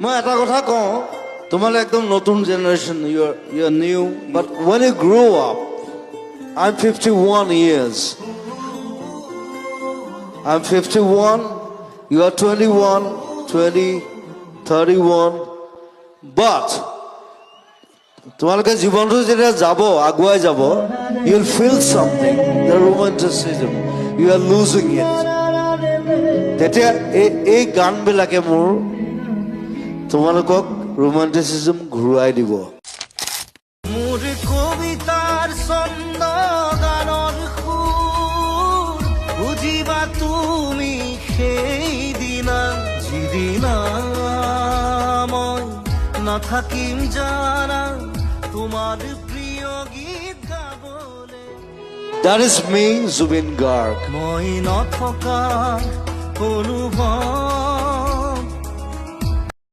মই এটা কথা কওঁ, তোমালোক একদম নতুন generation, you are new, but when you grow up, I'm 51 years. I'm 51, you are 21, 20, 31, but তোমালোকে জীৱনটো যেতিয়া যাব, আগুৱাই যাব, you'll feel something, the romanticism, you are losing it. তেতিয়া এই গানবিলাকে মোৰ তোমালোকক ৰোমান্টিচিজম ঘূৰাই দিব। মোৰ কবিতাৰ ছন্দ গানৰ সুৰ বুজিবা তুমি সেইদিনা, যিদিনা মই নাথাকিম জানা তোমাৰ প্ৰিয় গীত গাবলে। That is me, Zubin Garg. মই নথকা অনুভৱ